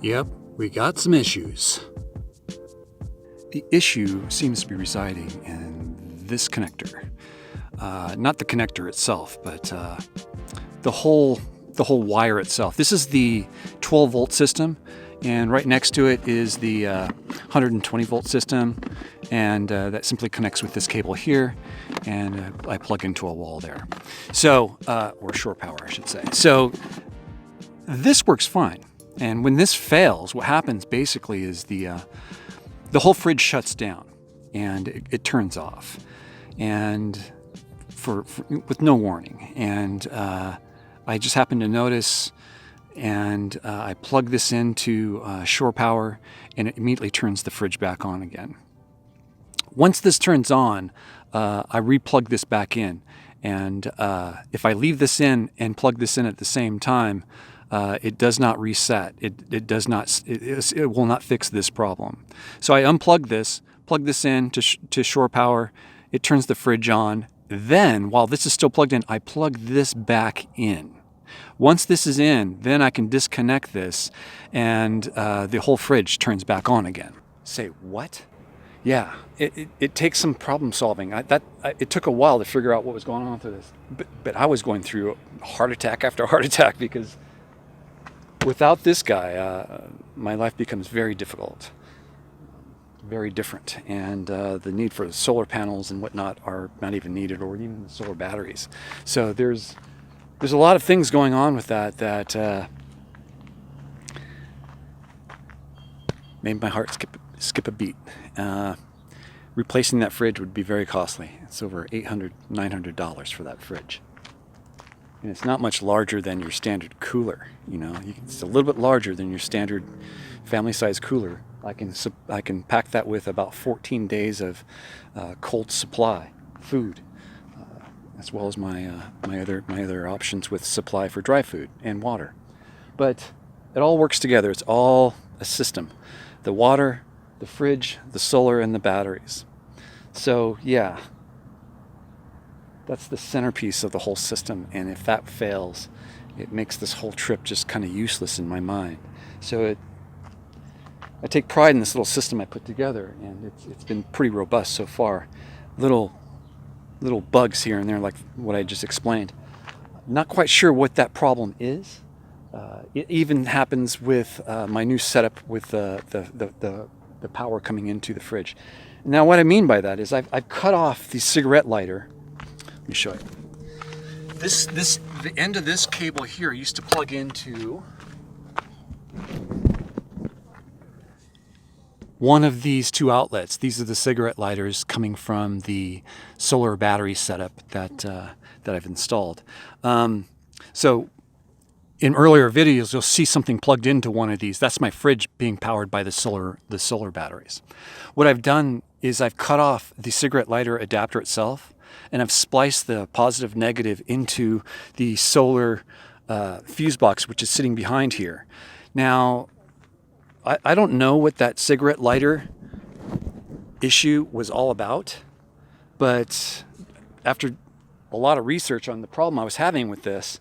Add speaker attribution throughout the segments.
Speaker 1: Yep, we got some issues. The issue seems to be residing in this connector. Not the connector itself, but the whole wire itself. This is the 12 volt system, and right next to it is the 120 volt system, and that simply connects with this cable here, and I plug into a wall there. So, or shore power, I should say. So this works fine. And when this fails, what happens basically is the whole fridge shuts down and it turns off, and with no warning. And I just happened to notice, and I plug this into shore power, and it immediately turns the fridge back on again. Once this turns on, I replug this back in, and if I leave this in and plug this in at the same time, it does not reset. It will not fix this problem. So I unplug this, plug this in to shore power. It turns the fridge on. Then, while this is still plugged in, I plug this back in. Once this is in, then I can disconnect this, and the whole fridge turns back on again. Say what? Yeah, it takes some problem solving. It took a while to figure out what was going on with this, but I was going through heart attack after heart attack, because without this guy, my life becomes very difficult, very different, and the need for solar panels and whatnot are not even needed, or even the solar batteries. So there's a lot of things going on with that made my heart skip a beat. Replacing that fridge would be very costly. It's over $800, $900 for that fridge. And it's not much larger than your standard cooler. You know, it's a little bit larger than your standard family-size cooler. I can pack that with about 14 days of cold supply food, as well as my other options with supply for dry food and water. But it all works together. It's all a system: the water, the fridge, the solar, and the batteries. So yeah, that's the centerpiece of the whole system, and if that fails, it makes this whole trip just kind of useless in my mind. So I take pride in this little system I put together, and it's been pretty robust so far. Little bugs here and there, like what I just explained. Not quite sure what that problem is. It even happens with my new setup with the power coming into the fridge. Now, what I mean by that is I've cut off the cigarette lighter. Let me show you. The end of this cable here used to plug into one of these two outlets. These are the cigarette lighters coming from the solar battery setup that I've installed. So in earlier videos, you'll see something plugged into one of these. That's my fridge being powered by the solar batteries. What I've done is I've cut off the cigarette lighter adapter itself, and I've spliced the positive negative into the solar fuse box, which is sitting behind here. Now, I don't know what that cigarette lighter issue was all about, but after a lot of research on the problem I was having with this,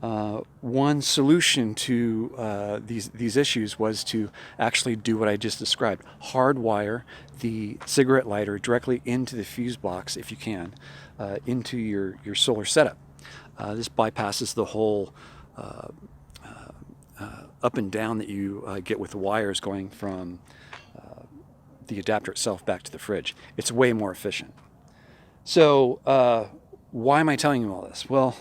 Speaker 1: one solution to these issues was to actually do what I just described: hardwire the cigarette lighter directly into the fuse box, if you can, into your solar setup. This bypasses the whole up and down that you get with the wires going from the adapter itself back to the fridge. It's way more efficient. So why am I telling you all this? Well,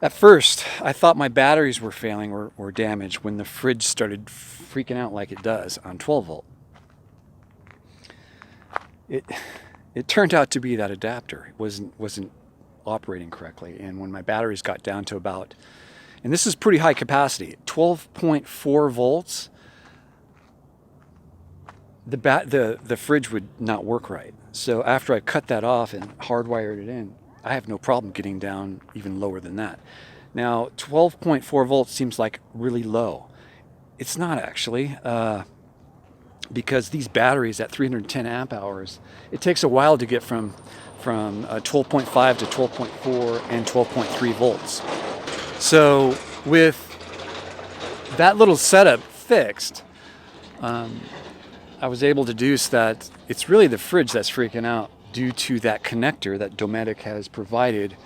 Speaker 1: at first, I thought my batteries were failing or damaged when the fridge started freaking out like it does on 12 volt. It turned out to be that adapter. It wasn't operating correctly, and when my batteries got down to about, and this is pretty high capacity, 12.4 volts, the fridge would not work right. So after I cut that off and hardwired it in, I have no problem getting down even lower than that. Now, 12.4 volts seems like really low. It's not actually, because these batteries at 310 amp hours, it takes a while to get from 12.5 to 12.4 and 12.3 volts. So with that little setup fixed, I was able to deduce that it's really the fridge that's freaking out due to that connector that Dometic has provided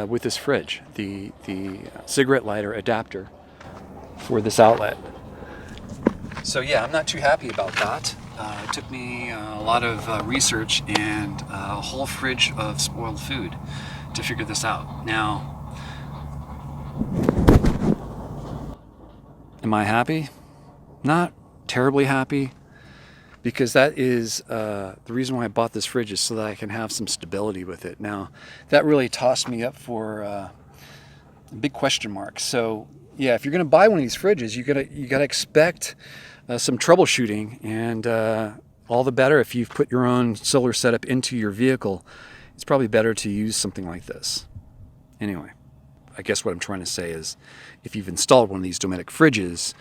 Speaker 1: with this fridge, the cigarette lighter adapter for this outlet. So yeah, I'm not too happy about that. It took me a lot of research and a whole fridge of spoiled food to figure this out. Now, am I happy? Not terribly happy, because that is the reason why I bought this fridge, is so that I can have some stability with it. Now, that really tossed me up for a big question mark. So yeah, if you're going to buy one of these fridges, you gotta expect some troubleshooting, and all the better if you've put your own solar setup into your vehicle. It's probably better to use something like this. Anyway, I guess what I'm trying to say is, if you've installed one of these Dometic fridges,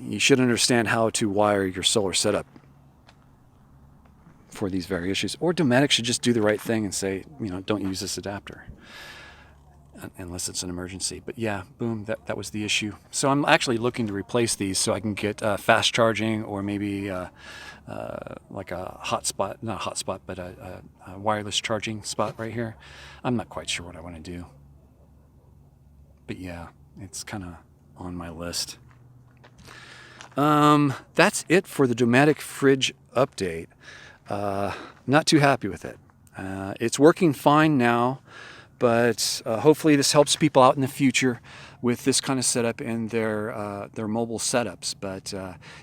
Speaker 1: you should understand how to wire your solar setup for these very issues. Or Dometic should just do the right thing and say, don't use this adapter unless it's an emergency. But yeah, boom, that was the issue. So I'm actually looking to replace these so I can get fast charging, or maybe like a hotspot, not a hotspot, but a wireless charging spot right here. I'm not quite sure what I want to do. But yeah, it's kind of on my list. That's it for the Dometic fridge update. Not too happy with it. It's working fine now, but hopefully this helps people out in the future with this kind of setup and their mobile setups. But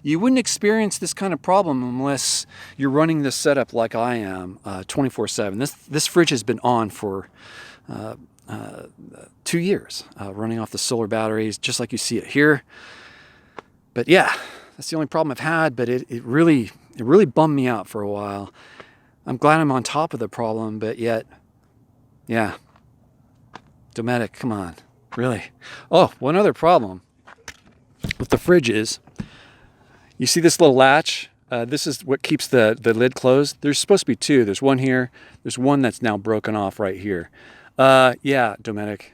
Speaker 1: you wouldn't experience this kind of problem unless you're running this setup like I am 24/7. This fridge has been on for 2 years, running off the solar batteries, just like you see it here. But yeah, that's the only problem I've had, but it really bummed me out for a while. I'm glad I'm on top of the problem, but yet, yeah, Dometic, come on, really. Oh, one other problem with the fridge is, you see this little latch? This is what keeps the lid closed. There's supposed to be two. There's one here. There's one that's now broken off right here. Yeah, Dometic,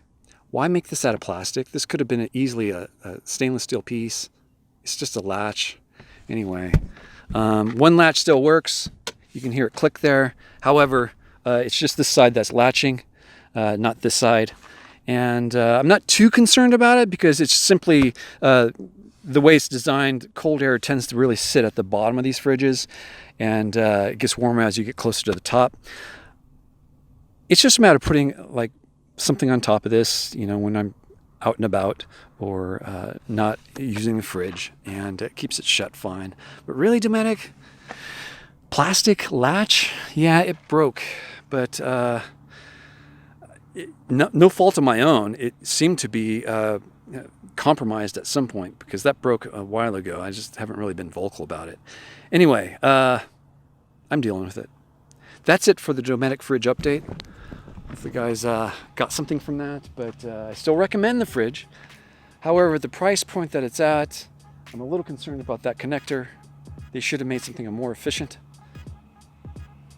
Speaker 1: why make this out of plastic? This could have been easily a stainless steel piece. It's just a latch. Anyway, one latch still works. You can hear it click there. However, it's just this side that's latching, not this side. And I'm not too concerned about it, because it's simply the way it's designed. Cold air tends to really sit at the bottom of these fridges, and it gets warmer as you get closer to the top. It's just a matter of putting like something on top of this, when I'm out and about, or not using the fridge, and it keeps it shut fine. But really, Dometic, plastic latch, yeah, it broke, but no fault of my own. It seemed to be compromised at some point, because that broke a while ago. I just haven't really been vocal about it. Anyway, I'm dealing with it. That's it for the Dometic fridge update. If the guys got something from that, but I still recommend the fridge. However, at the price point that it's at, I'm a little concerned about that connector. They should have made something more efficient.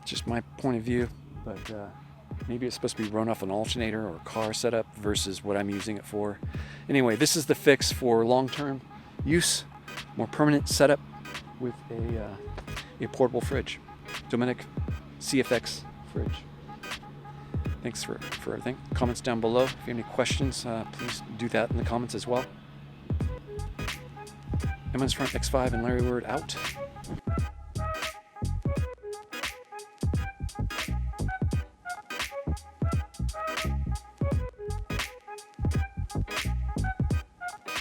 Speaker 1: Just my point of view, but maybe it's supposed to be run off an alternator or car setup versus what I'm using it for. Anyway, this is the fix for long-term use, more permanent setup with a portable fridge. Dometic CFX Fridge. Thanks for everything. Comments down below. If you have any questions, please do that in the comments as well. Eminence, Pahrump, X5, and Larry Word out.